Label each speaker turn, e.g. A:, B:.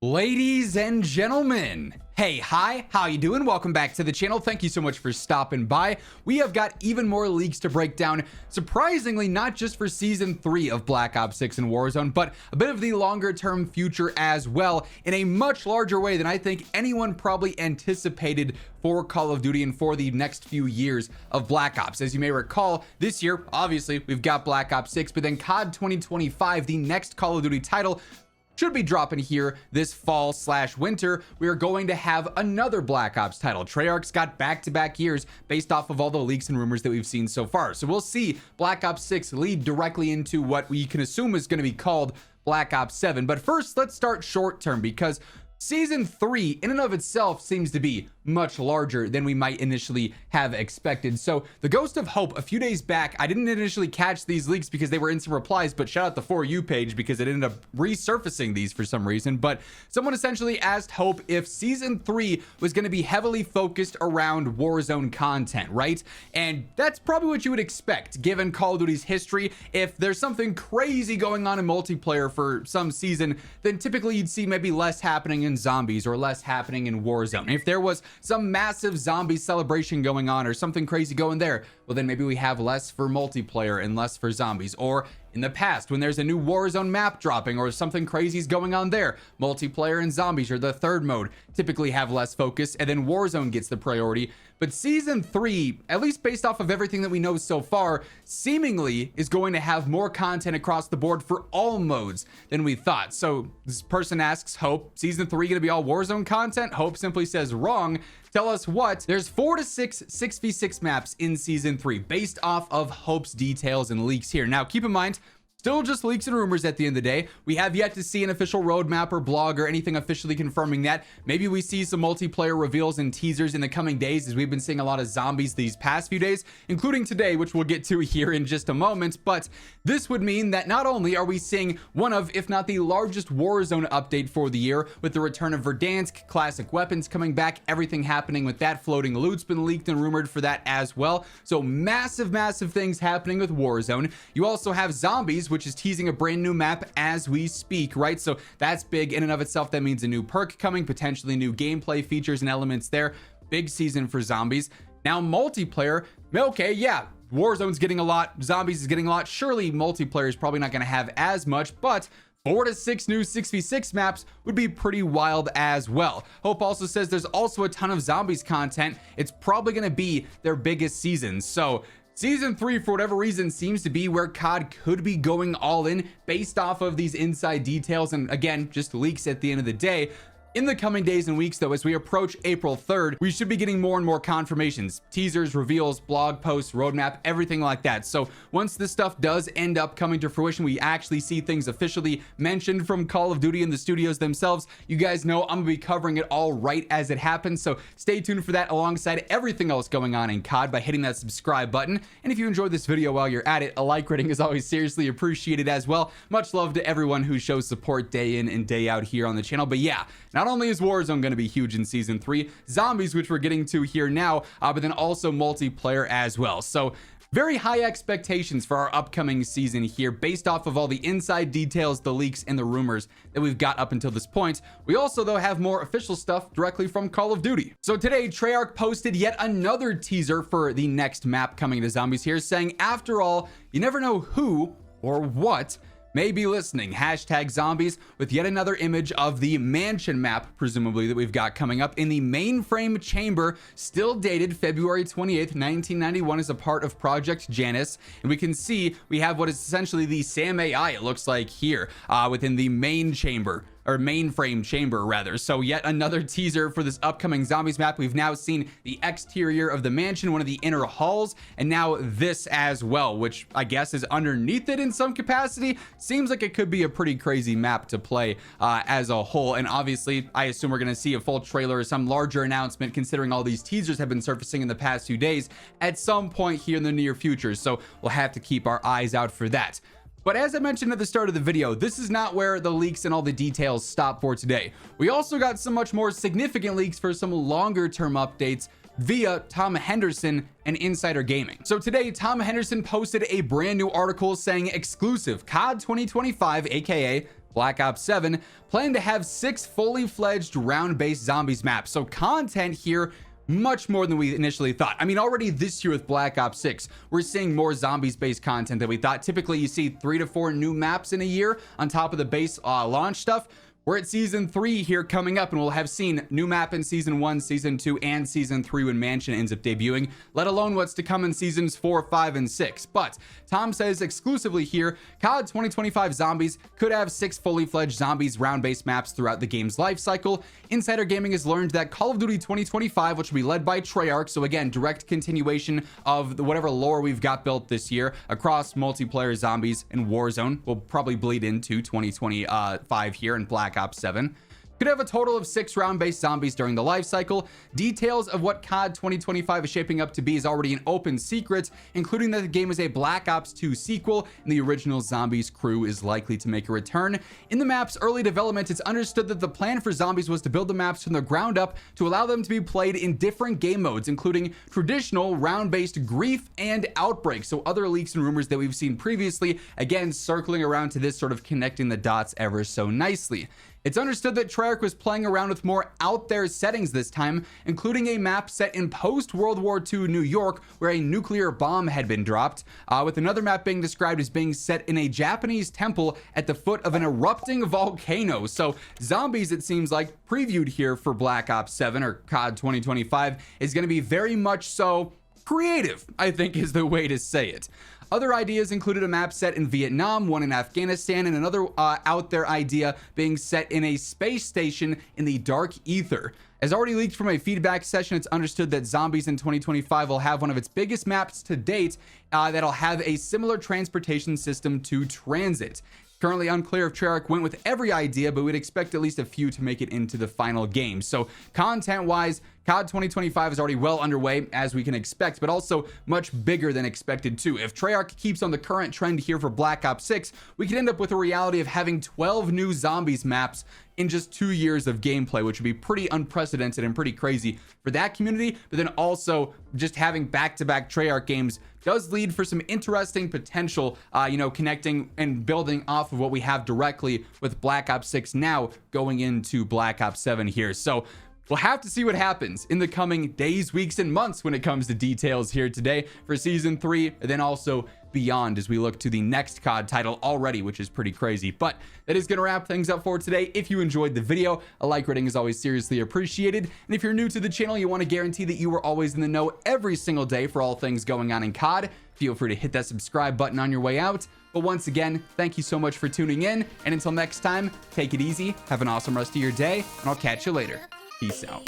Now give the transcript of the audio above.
A: Ladies and gentlemen, hey, hi, how you doing? Welcome back to the channel. Thank you so much for stopping by. We have got even more leaks to break down, surprisingly, not just for season 3 of Black Ops 6 and Warzone, but a bit of the longer term future as well, in a much larger way than I think anyone probably anticipated for Call of Duty and for the next few years of Black Ops. As you may recall, this year, obviously, we've got Black Ops 6, but then COD 2025, the next Call of Duty title, should be dropping here this fall/winter. We are going to have another Black Ops title. Treyarch's got back-to-back years based off of all the leaks and rumors that we've seen so far. So we'll see Black Ops 6 lead directly into what we can assume is going to be called Black Ops 7. But first, let's start short term, because Season 3 in and of itself seems to be much larger than we might initially have expected. So the Ghost of Hope, a few days back, I didn't initially catch these leaks because they were instant replies, but shout out the For You page because it ended up resurfacing these for some reason. But someone essentially asked Hope if Season 3 was going to be heavily focused around Warzone content, right? And that's probably what you would expect given Call of Duty's history. If there's something crazy going on in multiplayer for some season, then typically you'd see maybe less happening in zombies or less happening in Warzone. If there was some massive zombie celebration going on or something crazy going there, well, then maybe we have less for multiplayer and less for zombies. Or in the past, when there's a new Warzone map dropping or something crazy is going on there, multiplayer and zombies, or the third mode, typically have less focus, and then Warzone gets the priority. But Season 3, at least based off of everything that we know so far, seemingly is going to have more content across the board for all modes than we thought. So this person asks Hope, Season 3 going to be all Warzone content? Hope simply says wrong. Tell us what. There's 4 to 6 6v6 maps in Season 3 based off of Hope's details and leaks here. Now, keep in mind, still just leaks and rumors at the end of the day. We have yet to see an official roadmap or blog or anything officially confirming that. Maybe we see some multiplayer reveals and teasers in the coming days, as we've been seeing a lot of zombies these past few days, including today, which we'll get to here in just a moment. But this would mean that not only are we seeing one of, if not the largest Warzone update for the year, with the return of Verdansk, classic weapons coming back, everything happening with that, floating loot's been leaked and rumored for that as well. So massive things happening with Warzone. You also have zombies, which is teasing a brand new map as we speak, right? So that's big in and of itself. That means a new perk coming, potentially new gameplay features and elements there. Big season for zombies. Now multiplayer, okay, yeah, Warzone's getting a lot, zombies is getting a lot. Surely multiplayer is probably not going to have as much, but 4 to 6 new 6v6 maps would be pretty wild as well. Hope also says there's also a ton of zombies content. It's probably going to be their biggest season. So Season 3, for whatever reason, seems to be where COD could be going all in based off of these inside details. And again, just leaks at the end of the day. In the coming days and weeks, though, as we approach April 3rd, we should be getting more and more confirmations, teasers, reveals, blog posts, roadmap, everything like that. So once this stuff does end up coming to fruition, we actually see things officially mentioned from Call of Duty and the studios themselves, you guys know I'm gonna be covering it all right as it happens. So stay tuned for that alongside everything else going on in COD by hitting that subscribe button. And if you enjoyed this video while you're at it, a like rating is always seriously appreciated as well. Much love to everyone who shows support day in and day out here on the channel. But yeah, not only is Warzone going to be huge in Season 3, zombies, which we're getting to here now, but then also multiplayer as well. So very high expectations for our upcoming season here based off of all the inside details, the leaks, and the rumors that we've got up until this point. We also, though, have more official stuff directly from Call of Duty. So today, Treyarch posted yet another teaser for the next map coming to zombies here, saying, after all, you never know who or what may be listening. Hashtag zombies, with yet another image of the mansion map, presumably, that we've got coming up in the mainframe chamber, still dated February 28th, 1991, as a part of Project Janus. And we can see we have what is essentially the SAM AI, it looks like here, within the main chamber, or mainframe chamber rather. So yet another teaser for this upcoming zombies map. We've now seen the exterior of the mansion, one of the inner halls, and now this as well, which I guess is underneath it in some capacity. Seems like it could be a pretty crazy map to play as a whole. And obviously, I assume we're gonna see a full trailer or some larger announcement, considering all these teasers have been surfacing in the past few days, at some point here in the near future. So we'll have to keep our eyes out for that. But as I mentioned at the start of the video, this is not where the leaks and all the details stop for today. We also got some much more significant leaks for some longer term updates via Tom Henderson and Insider Gaming. So today, Tom Henderson posted a brand new article saying exclusive COD 2025, aka Black Ops 7 plan to have 6 fully fledged round-based zombies maps. So content here much more than we initially thought. I mean, already this year with Black Ops 6, we're seeing more zombies-based content than we thought. Typically, you see 3 to 4 new maps in a year on top of the base launch stuff. We're at season 3 here coming up, and we'll have seen new map in season 1, season 2, and season 3 when Mansion ends up debuting, let alone what's to come in seasons 4, 5, and 6. But Tom says exclusively here, COD 2025 Zombies could have 6 fully fledged zombies round-based maps throughout the game's life cycle. Insider Gaming has learned that Call of Duty 2025, which will be led by Treyarch, so again, direct continuation of whatever lore we've got built this year across multiplayer zombies and Warzone, will probably bleed into 2025 here in Black Ops 7. Could have a total of 6 round-based zombies during the life cycle. Details of what COD 2025 is shaping up to be is already an open secret, including that the game is a Black Ops 2 sequel and the original Zombies crew is likely to make a return. In the map's early development, it's understood that the plan for Zombies was to build the maps from the ground up to allow them to be played in different game modes, including traditional round-based Grief and Outbreak. So other leaks and rumors that we've seen previously, again, circling around to this, sort of connecting the dots ever so nicely. It's understood that Treyarch was playing around with more out there settings this time, including a map set in post-World War II New York where a nuclear bomb had been dropped, with another map being described as being set in a Japanese temple at the foot of an erupting volcano. So Zombies, it seems like, previewed here for Black Ops 7 or COD 2025 is going to be very much so creative, I think is the way to say it. Other ideas included a map set in Vietnam, one in Afghanistan, and another out there idea being set in a space station in the dark ether. As already leaked from a feedback session, it's understood that Zombies in 2025 will have one of its biggest maps to date that'll have a similar transportation system to Transit. Currently unclear if Treyarch went with every idea, but we'd expect at least a few to make it into the final game. So content-wise, COD 2025 is already well underway, as we can expect, but also much bigger than expected too. If Treyarch keeps on the current trend here for Black Ops 6, we could end up with a reality of having 12 new Zombies maps in just 2 years of gameplay, which would be pretty unprecedented and pretty crazy for that community. But then also just having back-to-back Treyarch games does lead for some interesting potential, connecting and building off of what we have directly with Black Ops 6 now going into Black Ops 7 here. So we'll have to see what happens in the coming days, weeks, and months when it comes to details here today for Season 3, and then also beyond as we look to the next COD title already, which is pretty crazy. But that is going to wrap things up for today. If you enjoyed the video, a like rating is always seriously appreciated. And if you're new to the channel, you want to guarantee that you are always in the know every single day for all things going on in COD, feel free to hit that subscribe button on your way out. But once again, thank you so much for tuning in. And until next time, take it easy, have an awesome rest of your day, and I'll catch you later. Peace out.